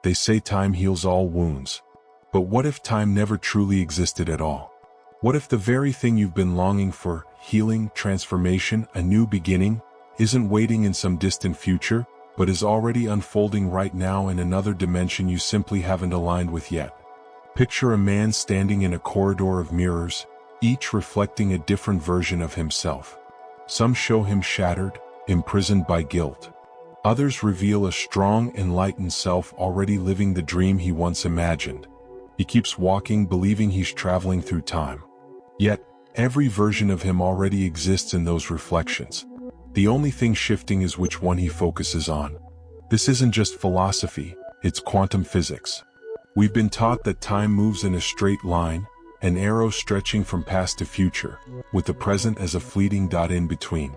They say time heals all wounds. But what if time never truly existed at all? What if the very thing you've been longing for, healing, transformation, a new beginning, isn't waiting in some distant future, but is already unfolding right now in another dimension you simply haven't aligned with yet? Picture a man standing in a corridor of mirrors, each reflecting a different version of himself. Some show him shattered, imprisoned by guilt. Others reveal a strong, enlightened self already living the dream he once imagined. He keeps walking, believing he's traveling through time. Yet, every version of him already exists in those reflections. The only thing shifting is which one he focuses on. This isn't just philosophy, it's quantum physics. We've been taught that time moves in a straight line, an arrow stretching from past to future, with the present as a fleeting dot in between.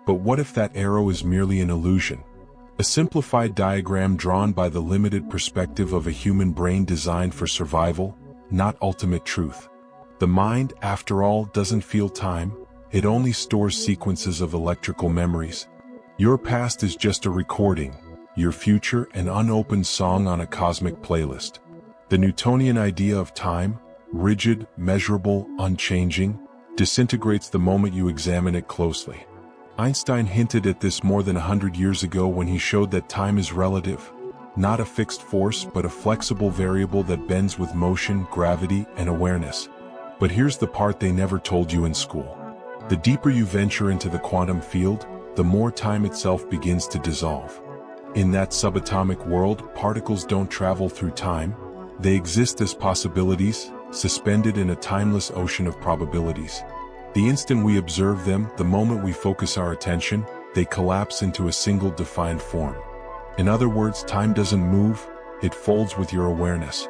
But what if that arrow is merely an illusion? A simplified diagram drawn by the limited perspective of a human brain designed for survival, not ultimate truth. The mind, after all, doesn't feel time, it only stores sequences of electrical memories. Your past is just a recording, your future an unopened song on a cosmic playlist. The Newtonian idea of time, rigid, measurable, unchanging, disintegrates the moment you examine it closely. Einstein hinted at this more than 100 years ago when he showed that time is relative, not a fixed force but a flexible variable that bends with motion, gravity, and awareness. But here's the part they never told you in school. The deeper you venture into the quantum field, the more time itself begins to dissolve. In that subatomic world, particles don't travel through time, they exist as possibilities, suspended in a timeless ocean of probabilities. The instant we observe them, the moment we focus our attention, they collapse into a single defined form. In other words, time doesn't move, it folds with your awareness.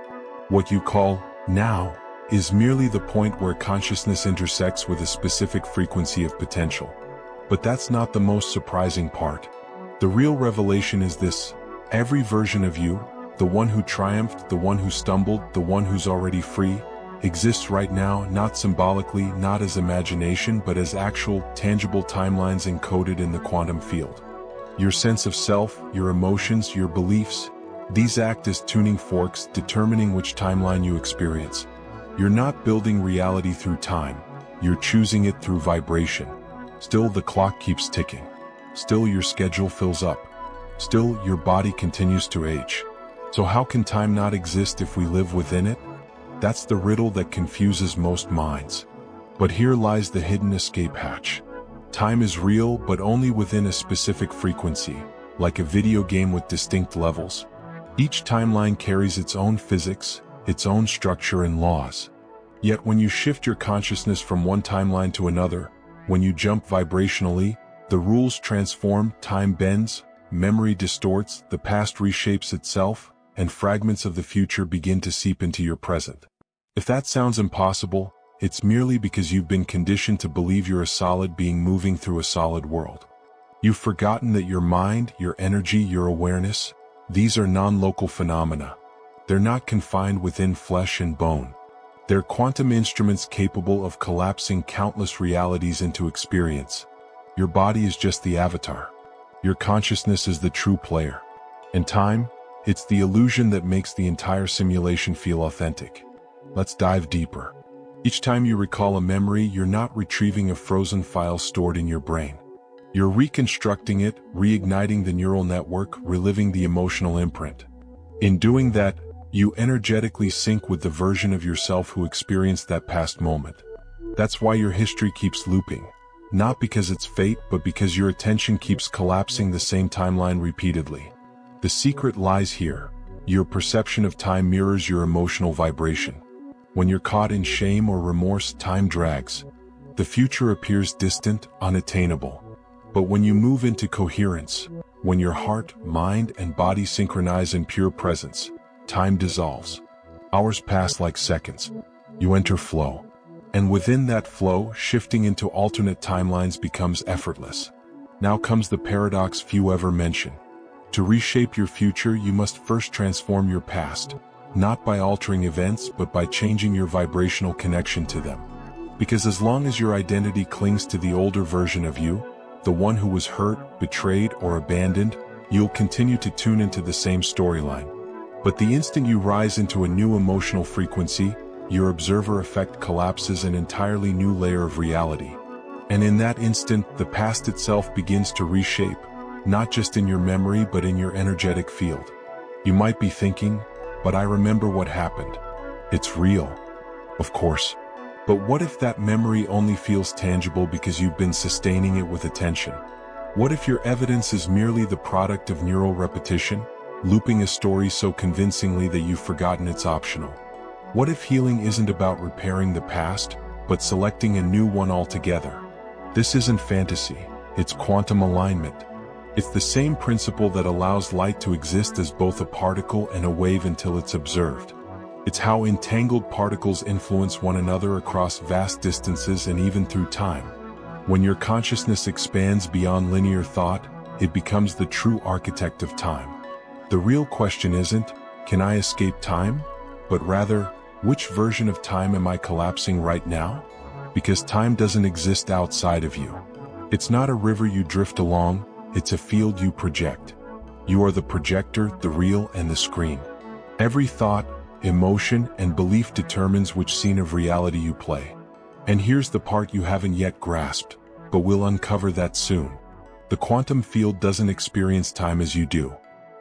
What you call now is merely the point where consciousness intersects with a specific frequency of potential. But that's not the most surprising part. The real revelation is this: every version of you, the one who triumphed, the one who stumbled, the one who's already free, exists right now, not symbolically, not as imagination, but as actual, tangible timelines encoded in the quantum field. Your sense of self, your emotions, your beliefs, these act as tuning forks, determining which timeline you experience. You're not building reality through time, you're choosing it through vibration. Still, the clock keeps ticking. Still, your schedule fills up. Still, your body continues to age. So how can time not exist if we live within it? That's the riddle that confuses most minds. But here lies the hidden escape hatch. Time is real, but only within a specific frequency, like a video game with distinct levels. Each timeline carries its own physics, its own structure and laws. Yet when you shift your consciousness from one timeline to another, when you jump vibrationally, the rules transform, time bends, memory distorts, the past reshapes itself, and fragments of the future begin to seep into your present. If that sounds impossible, it's merely because you've been conditioned to believe you're a solid being moving through a solid world. You've forgotten that your mind, your energy, your awareness, these are non-local phenomena. They're not confined within flesh and bone. They're quantum instruments capable of collapsing countless realities into experience. Your body is just the avatar. Your consciousness is the true player. And time, it's the illusion that makes the entire simulation feel authentic. Let's dive deeper. Each time you recall a memory, you're not retrieving a frozen file stored in your brain. You're reconstructing it, reigniting the neural network, reliving the emotional imprint. In doing that, you energetically sync with the version of yourself who experienced that past moment. That's why your history keeps looping. Not because it's fate, but because your attention keeps collapsing the same timeline repeatedly. The secret lies here. Your perception of time mirrors your emotional vibration. When you're caught in shame or remorse, time drags. The future appears distant, unattainable. But when you move into coherence, when your heart, mind, and body synchronize in pure presence, time dissolves. Hours pass like seconds. You enter flow. And within that flow, shifting into alternate timelines becomes effortless. Now comes the paradox few ever mention. To reshape your future, you must first transform your past, not by altering events, but by changing your vibrational connection to them. Because as long as your identity clings to the older version of you, the one who was hurt, betrayed, or abandoned, you'll continue to tune into the same storyline. But the instant you rise into a new emotional frequency, your observer effect collapses an entirely new layer of reality. And in that instant, the past itself begins to reshape, not just in your memory but in your energetic field. You might be thinking, but I remember what happened. It's real. Of course. But what if that memory only feels tangible because you've been sustaining it with attention? What if your evidence is merely the product of neural repetition, looping a story so convincingly that you've forgotten it's optional? What if healing isn't about repairing the past, but selecting a new one altogether? This isn't fantasy, it's quantum alignment. It's the same principle that allows light to exist as both a particle and a wave until it's observed. It's how entangled particles influence one another across vast distances and even through time. When your consciousness expands beyond linear thought, it becomes the true architect of time. The real question isn't, can I escape time? But rather, which version of time am I collapsing right now? Because time doesn't exist outside of you. It's not a river you drift along, it's a field you project. You are the projector, the reel, and the screen. Every thought, emotion, and belief determines which scene of reality you play. And here's the part you haven't yet grasped, but we'll uncover that soon. The quantum field doesn't experience time as you do.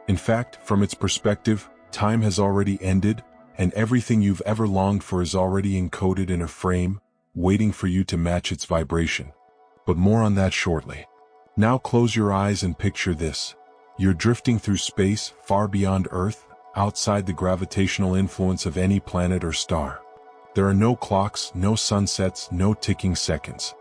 In fact, from its perspective, time has already ended, and everything you've ever longed for is already encoded in a frame, waiting for you to match its vibration. But more on that shortly. Now close your eyes and picture this. You're drifting through space, far beyond Earth, outside the gravitational influence of any planet or star. There are no clocks, no sunsets, no ticking seconds.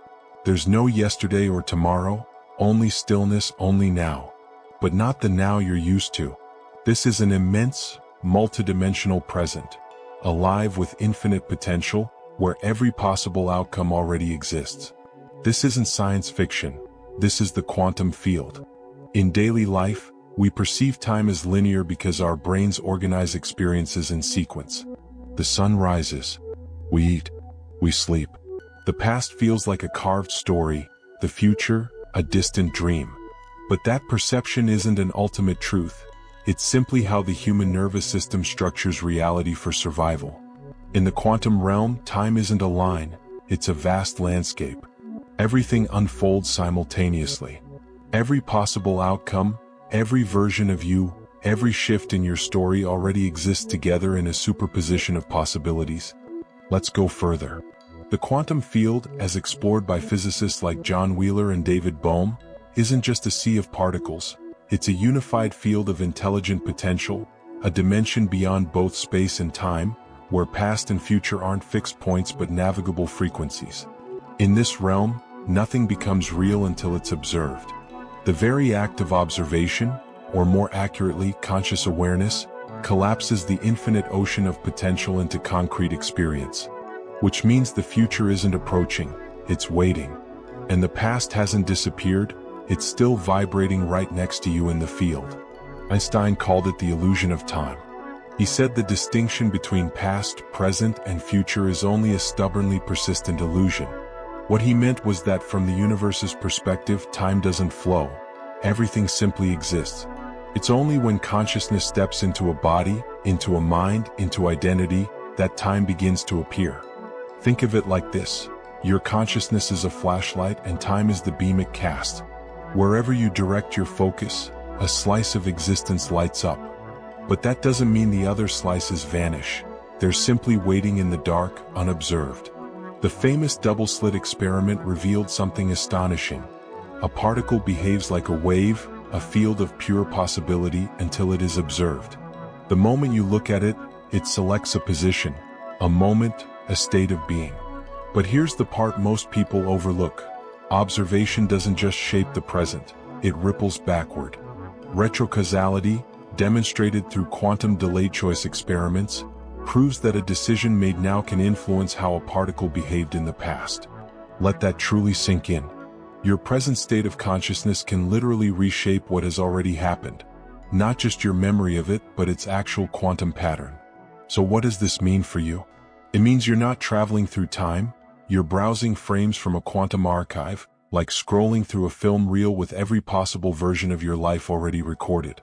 There's no yesterday or tomorrow, only stillness, only now. But not the now you're used to. This is an immense, multidimensional present, alive with infinite potential, where every possible outcome already exists. This isn't science fiction, this is the quantum field. In daily life, we perceive time as linear because our brains organize experiences in sequence. The sun rises, we eat, we sleep. The past feels like a carved story, the future, a distant dream. But that perception isn't an ultimate truth, it's simply how the human nervous system structures reality for survival. In the quantum realm, time isn't a line, it's a vast landscape. Everything unfolds simultaneously. Every possible outcome, every version of you, every shift in your story already exists together in a superposition of possibilities. Let's go further. The quantum field, as explored by physicists like John Wheeler and David Bohm, isn't just a sea of particles, it's a unified field of intelligent potential, a dimension beyond both space and time, where past and future aren't fixed points but navigable frequencies. In this realm, nothing becomes real until it's observed. The very act of observation, or more accurately, conscious awareness, collapses the infinite ocean of potential into concrete experience. Which means the future isn't approaching, it's waiting. And the past hasn't disappeared, it's still vibrating right next to you in the field. Einstein called it the illusion of time. He said the distinction between past, present, and future is only a stubbornly persistent illusion. What he meant was that from the universe's perspective, time doesn't flow. Everything simply exists. It's only when consciousness steps into a body, into a mind, into identity, that time begins to appear. Think of it like this. Your consciousness is a flashlight and time is the beam it casts. Wherever you direct your focus, a slice of existence lights up. But that doesn't mean the other slices vanish. They're simply waiting in the dark, unobserved. The famous double-slit experiment revealed something astonishing. A particle behaves like a wave, a field of pure possibility, until it is observed. The moment you look at it, it selects a position, a moment, a state of being. But here's the part most people overlook. Observation doesn't just shape the present, it ripples backward. Retrocausality, demonstrated through quantum delayed choice experiments, proves that a decision made now can influence how a particle behaved in the past. Let that truly sink in. Your present state of consciousness can literally reshape what has already happened. Not just your memory of it, but its actual quantum pattern. So what does this mean for you? It means you're not traveling through time, you're browsing frames from a quantum archive, like scrolling through a film reel with every possible version of your life already recorded.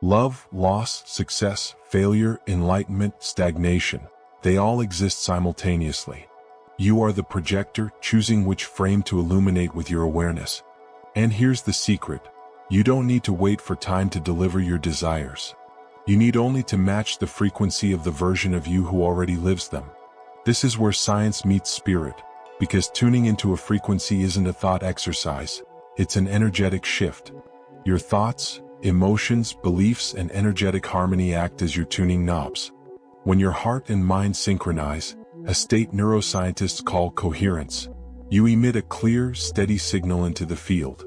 Love, loss, success, failure, enlightenment, stagnation, they all exist simultaneously. You are the projector, choosing which frame to illuminate with your awareness. And here's the secret. You don't need to wait for time to deliver your desires. You need only to match the frequency of the version of you who already lives them. This is where science meets spirit, because tuning into a frequency isn't a thought exercise, it's an energetic shift. Your thoughts, emotions, beliefs, and energetic harmony act as your tuning knobs. When your heart and mind synchronize, a state neuroscientists call coherence, you emit a clear, steady signal into the field.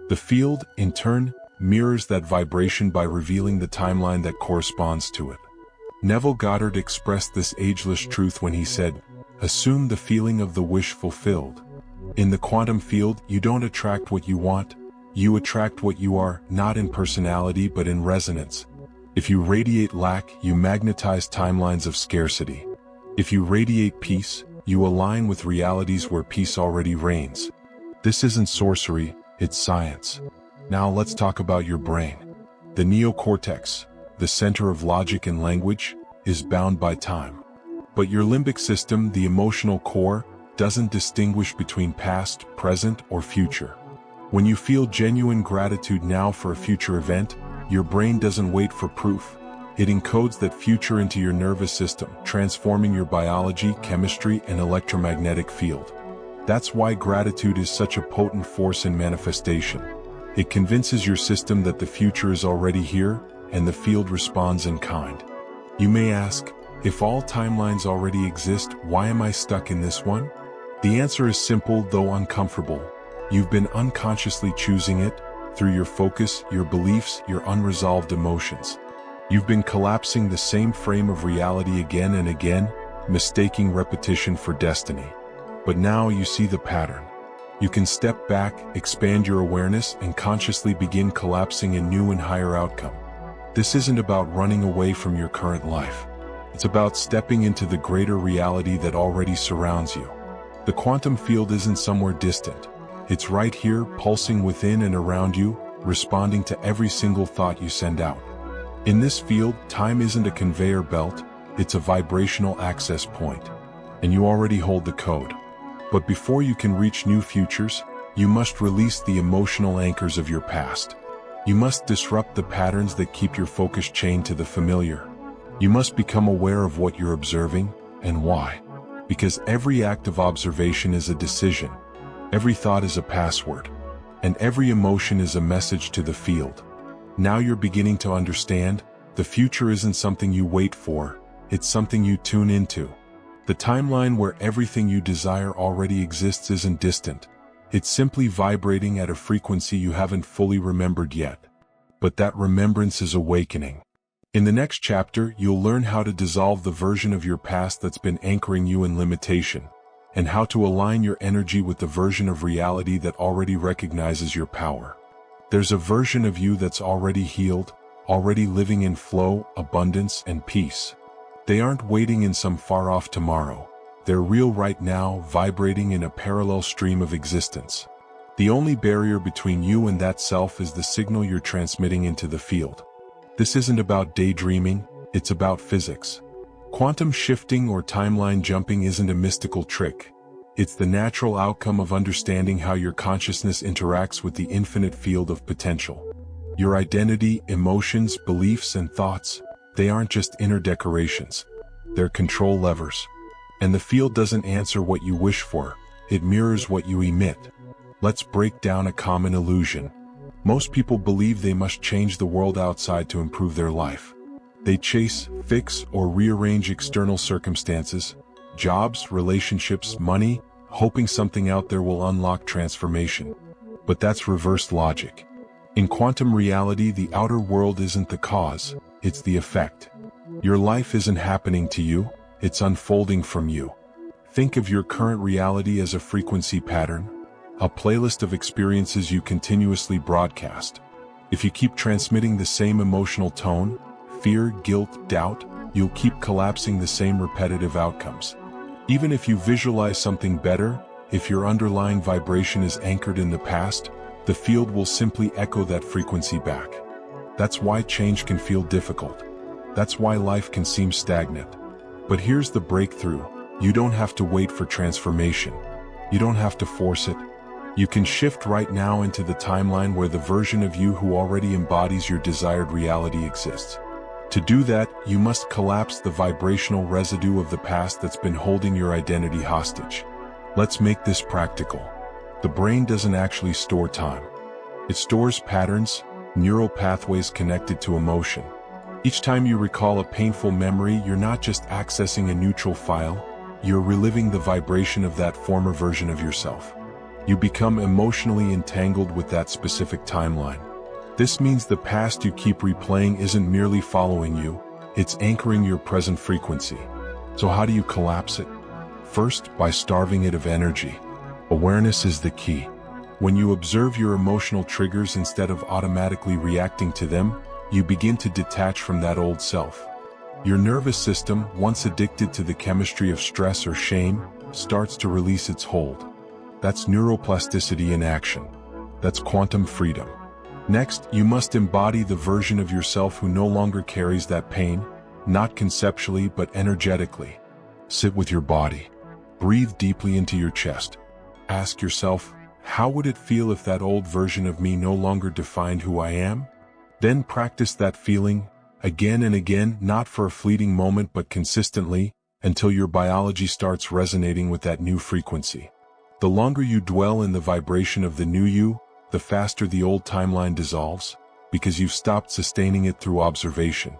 The field, in turn, mirrors that vibration by revealing the timeline that corresponds to it. Neville Goddard expressed this ageless truth when he said, "Assume the feeling of the wish fulfilled." In the quantum field, you don't attract what you want, you attract what you are, not in personality but in resonance. If you radiate lack, you magnetize timelines of scarcity. If you radiate peace, you align with realities where peace already reigns. This isn't sorcery, it's science. Now let's talk about your brain. The neocortex, the center of logic and language, is bound by time. But your limbic system, the emotional core, doesn't distinguish between past, present, or future. When you feel genuine gratitude now for a future event, your brain doesn't wait for proof. It encodes that future into your nervous system, transforming your biology, chemistry, and electromagnetic field. That's why gratitude is such a potent force in manifestation. It convinces your system that the future is already here, and the field responds in kind. You may ask, if all timelines already exist, why am I stuck in this one? The answer is simple though uncomfortable. You've been unconsciously choosing it, through your focus, your beliefs, your unresolved emotions. You've been collapsing the same frame of reality again and again, mistaking repetition for destiny. But now you see the pattern. You can step back, expand your awareness, and consciously begin collapsing a new and higher outcome. This isn't about running away from your current life. It's about stepping into the greater reality that already surrounds you. The quantum field isn't somewhere distant. It's right here, pulsing within and around you, responding to every single thought you send out. In this field, time isn't a conveyor belt, it's a vibrational access point. And you already hold the code. But before you can reach new futures, you must release the emotional anchors of your past. You must disrupt the patterns that keep your focus chained to the familiar. You must become aware of what you're observing, and why. Because every act of observation is a decision. Every thought is a password, and every emotion is a message to the field. Now you're beginning to understand, the future isn't something you wait for, it's something you tune into. The timeline where everything you desire already exists isn't distant. It's simply vibrating at a frequency you haven't fully remembered yet. But that remembrance is awakening. In the next chapter, you'll learn how to dissolve the version of your past that's been anchoring you in limitation, and how to align your energy with the version of reality that already recognizes your power. There's a version of you that's already healed, already living in flow, abundance, and peace. They aren't waiting in some far-off tomorrow. They're real right now, vibrating in a parallel stream of existence. The only barrier between you and that self is the signal you're transmitting into the field. This isn't about daydreaming, it's about physics. Quantum shifting or timeline jumping isn't a mystical trick. It's the natural outcome of understanding how your consciousness interacts with the infinite field of potential. Your identity, emotions, beliefs, and thoughts, they aren't just inner decorations. They're control levers. And the field doesn't answer what you wish for, it mirrors what you emit. Let's break down a common illusion. Most people believe they must change the world outside to improve their life. They chase, fix, or rearrange external circumstances, jobs, relationships, money, hoping something out there will unlock transformation. But that's reverse logic. In quantum reality, the outer world isn't the cause, it's the effect. Your life isn't happening to you, it's unfolding from you. Think of your current reality as a frequency pattern, a playlist of experiences you continuously broadcast. If you keep transmitting the same emotional tone, fear, guilt, doubt, you'll keep collapsing the same repetitive outcomes. Even if you visualize something better, if your underlying vibration is anchored in the past, the field will simply echo that frequency back. That's why change can feel difficult. That's why life can seem stagnant. But here's the breakthrough. You don't have to wait for transformation. You don't have to force it. You can shift right now into the timeline where the version of you who already embodies your desired reality exists. To do that, you must collapse the vibrational residue of the past that's been holding your identity hostage. Let's make this practical. The brain doesn't actually store time. It stores patterns, neural pathways connected to emotion. Each time you recall a painful memory, you're not just accessing a neutral file, you're reliving the vibration of that former version of yourself. You become emotionally entangled with that specific timeline. This means the past you keep replaying isn't merely following you, it's anchoring your present frequency. So how do you collapse it? First, by starving it of energy. Awareness is the key. When you observe your emotional triggers instead of automatically reacting to them, you begin to detach from that old self. Your nervous system, once addicted to the chemistry of stress or shame, starts to release its hold. That's neuroplasticity in action. That's quantum freedom. Next, you must embody the version of yourself who no longer carries that pain, not conceptually but energetically. Sit with your body. Breathe deeply into your chest. Ask yourself, how would it feel if that old version of me no longer defined who I am? Then practice that feeling, again and again, not for a fleeting moment but consistently, until your biology starts resonating with that new frequency. The longer you dwell in the vibration of the new you, the faster the old timeline dissolves, because you've stopped sustaining it through observation.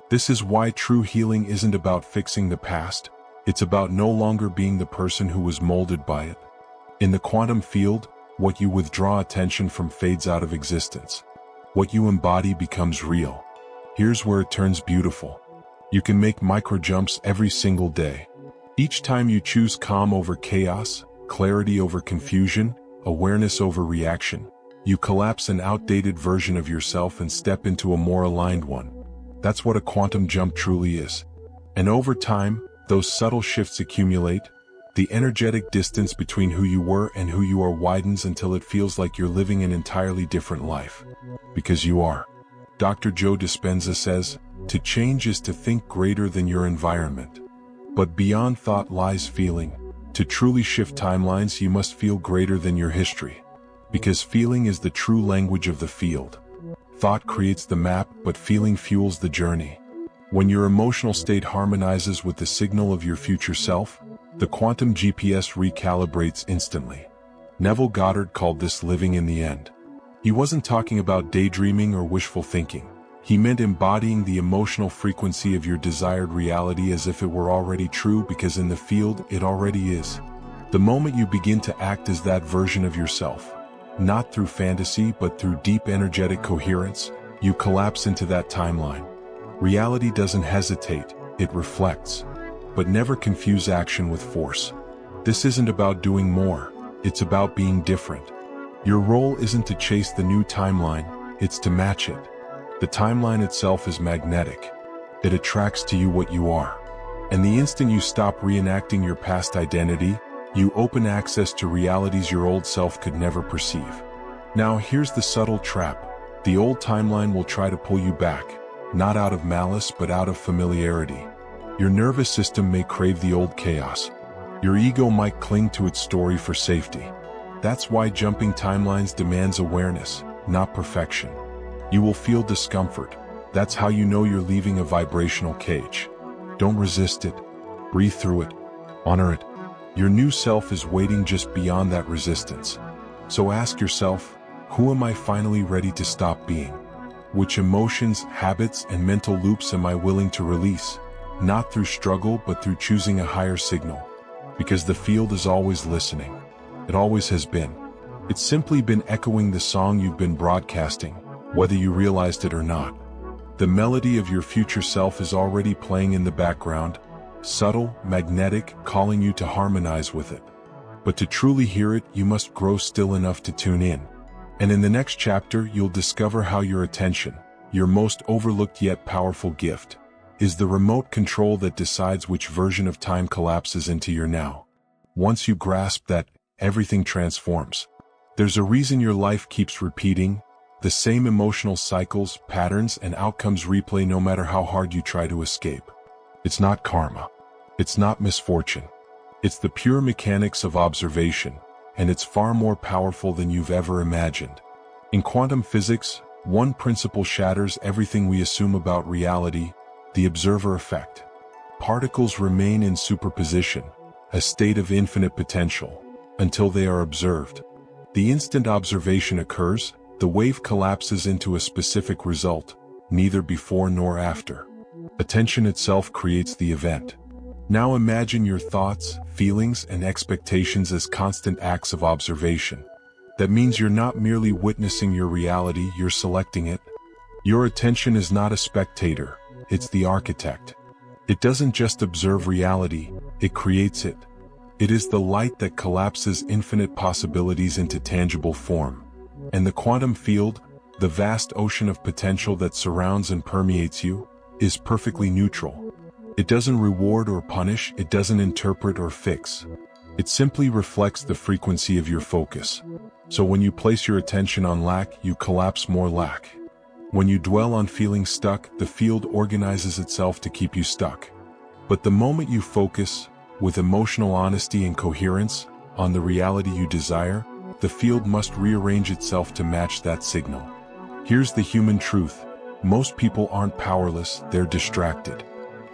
This is why true healing isn't about fixing the past, it's about no longer being the person who was molded by it. In the quantum field, what you withdraw attention from fades out of existence. What you embody becomes real. Here's where it turns beautiful. You can make micro jumps every single day. Each time you choose calm over chaos, clarity over confusion, awareness over reaction, you collapse an outdated version of yourself and step into a more aligned one. That's what a quantum jump truly is. And over time, those subtle shifts accumulate. The energetic distance between who you were and who you are widens until it feels like you're living an entirely different life. Because you are. Dr. Joe Dispenza says, to change is to think greater than your environment. But beyond thought lies feeling. To truly shift timelines, you must feel greater than your history. Because feeling is the true language of the field. Thought creates the map, but feeling fuels the journey. When your emotional state harmonizes with the signal of your future self, the quantum GPS recalibrates instantly. Neville Goddard called this living in the end. He wasn't talking about daydreaming or wishful thinking. He meant embodying the emotional frequency of your desired reality as if it were already true, because in the field it already is. The moment you begin to act as that version of yourself, not through fantasy but through deep energetic coherence, you collapse into that timeline. Reality doesn't hesitate, it reflects. But never confuse action with force. This isn't about doing more, it's about being different. Your role isn't to chase the new timeline, it's to match it. The timeline itself is magnetic. It attracts to you what you are. And the instant you stop reenacting your past identity, you open access to realities your old self could never perceive. Now here's the subtle trap. The old timeline will try to pull you back, not out of malice but out of familiarity. Your nervous system may crave the old chaos. Your ego might cling to its story for safety. That's why jumping timelines demands awareness, not perfection. You will feel discomfort. That's how you know you're leaving a vibrational cage. Don't resist it. Breathe through it. Honor it. Your new self is waiting just beyond that resistance. So ask yourself, who am I finally ready to stop being? Which emotions, habits, and mental loops am I willing to release? Not through struggle but through choosing a higher signal. Because the field is always listening. It always has been. It's simply been echoing the song you've been broadcasting, whether you realized it or not. The melody of your future self is already playing in the background, subtle, magnetic, calling you to harmonize with it. But to truly hear it, you must grow still enough to tune in. And in the next chapter, you'll discover how your attention, your most overlooked yet powerful gift, is the remote control that decides which version of time collapses into your now. Once you grasp that, everything transforms. There's a reason your life keeps repeating, The same emotional cycles, patterns, and outcomes replay no matter how hard you try to escape. It's not karma. It's not misfortune. It's the pure mechanics of observation, and it's far more powerful than you've ever imagined. In quantum physics, one principle shatters everything we assume about reality: the observer effect. Particles remain in superposition, a state of infinite potential, until they are observed. The instant observation occurs, the wave collapses into a specific result, neither before nor after. Attention itself creates the event. Now imagine your thoughts, feelings, and expectations as constant acts of observation. That means you're not merely witnessing your reality, you're selecting it. Your attention is not a spectator, it's the architect. It doesn't just observe reality, it creates it. It is the light that collapses infinite possibilities into tangible form. And the quantum field, the vast ocean of potential that surrounds and permeates you, is perfectly neutral. It doesn't reward or punish, it doesn't interpret or fix. It simply reflects the frequency of your focus. So when you place your attention on lack, you collapse more lack. When you dwell on feeling stuck, the field organizes itself to keep you stuck. But the moment you focus, with emotional honesty and coherence, on the reality you desire, the field must rearrange itself to match that signal. Here's the human truth: most people aren't powerless, they're distracted.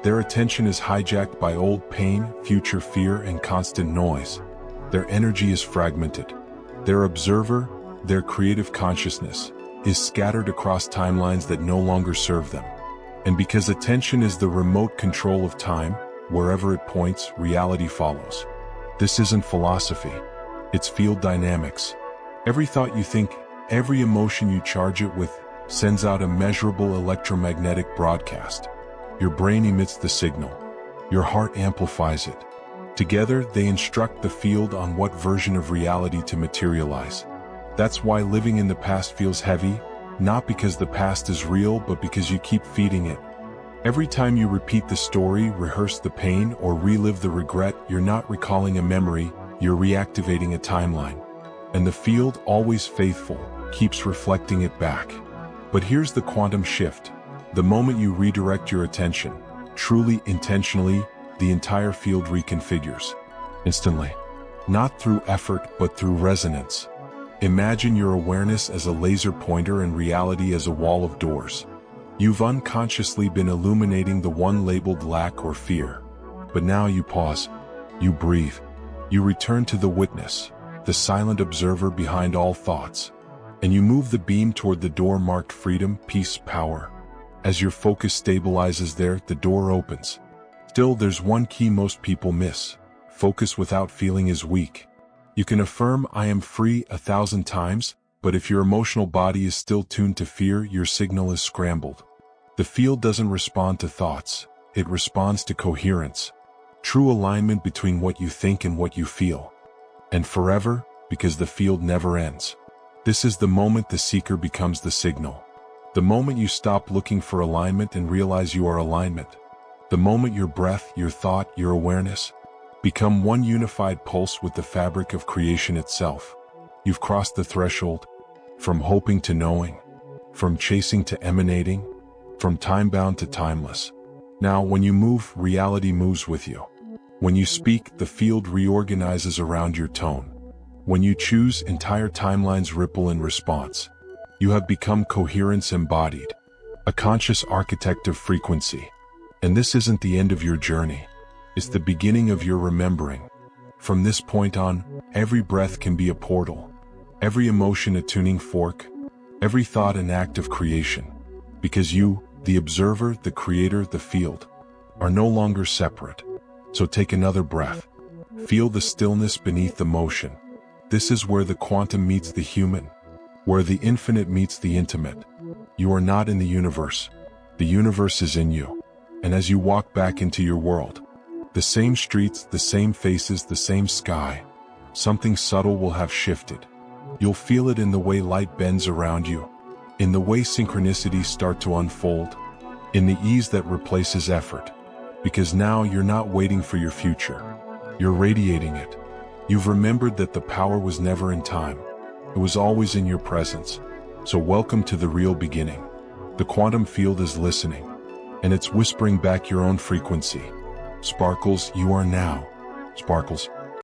Their attention is hijacked by old pain, future fear, and constant noise. Their energy is fragmented. Their observer, their creative consciousness, is scattered across timelines that no longer serve them. And because attention is the remote control of time, wherever it points, reality follows. This isn't philosophy. It's field dynamics. Every thought you think, every emotion you charge it with, sends out a measurable electromagnetic broadcast. Your brain emits the signal. Your heart amplifies it. Together, they instruct the field on what version of reality to materialize. That's why living in the past feels heavy, not because the past is real, but because you keep feeding it. Every time you repeat the story, rehearse the pain, or relive the regret, you're not recalling a memory, you're reactivating a timeline. And the field, always faithful, keeps reflecting it back. But here's the quantum shift. The moment you redirect your attention, truly intentionally, the entire field reconfigures. Instantly. Not through effort, but through resonance. Imagine your awareness as a laser pointer and reality as a wall of doors. You've unconsciously been illuminating the one labeled lack or fear. But now you pause. You breathe. You return to the witness, the silent observer behind all thoughts. And you move the beam toward the door marked freedom, peace, power. As your focus stabilizes there, the door opens. Still, there's one key most people miss. Focus without feeling is weak. You can affirm "I am free" 1,000 times, but if your emotional body is still tuned to fear, your signal is scrambled. The field doesn't respond to thoughts, it responds to coherence. True alignment between what you think and what you feel. And forever, because the field never ends. This is the moment the seeker becomes the signal. The moment you stop looking for alignment and realize you are alignment. The moment your breath, your thought, your awareness become one unified pulse with the fabric of creation itself. You've crossed the threshold, from hoping to knowing, from chasing to emanating, from time-bound to timeless. Now, when you move, reality moves with you. When you speak, the field reorganizes around your tone. When you choose, entire timelines ripple in response. You have become coherence embodied, a conscious architect of frequency. And this isn't the end of your journey. It's the beginning of your remembering. From this point on, every breath can be a portal, every emotion a tuning fork, every thought an act of creation. Because you, the observer, the creator, the field, are no longer separate. So take another breath. Feel the stillness beneath the motion. This is where the quantum meets the human, where the infinite meets the intimate. You are not in the universe. The universe is in you. And as you walk back into your world, the same streets, the same faces, the same sky, something subtle will have shifted. You'll feel it in the way light bends around you, in the way synchronicities start to unfold, in the ease that replaces effort. Because now you're not waiting for your future. You're radiating it. You've remembered that the power was never in time. It was always in your presence. So welcome to the real beginning. The quantum field is listening, and it's whispering back your own frequency. Sparkles, you are now. Sparkles,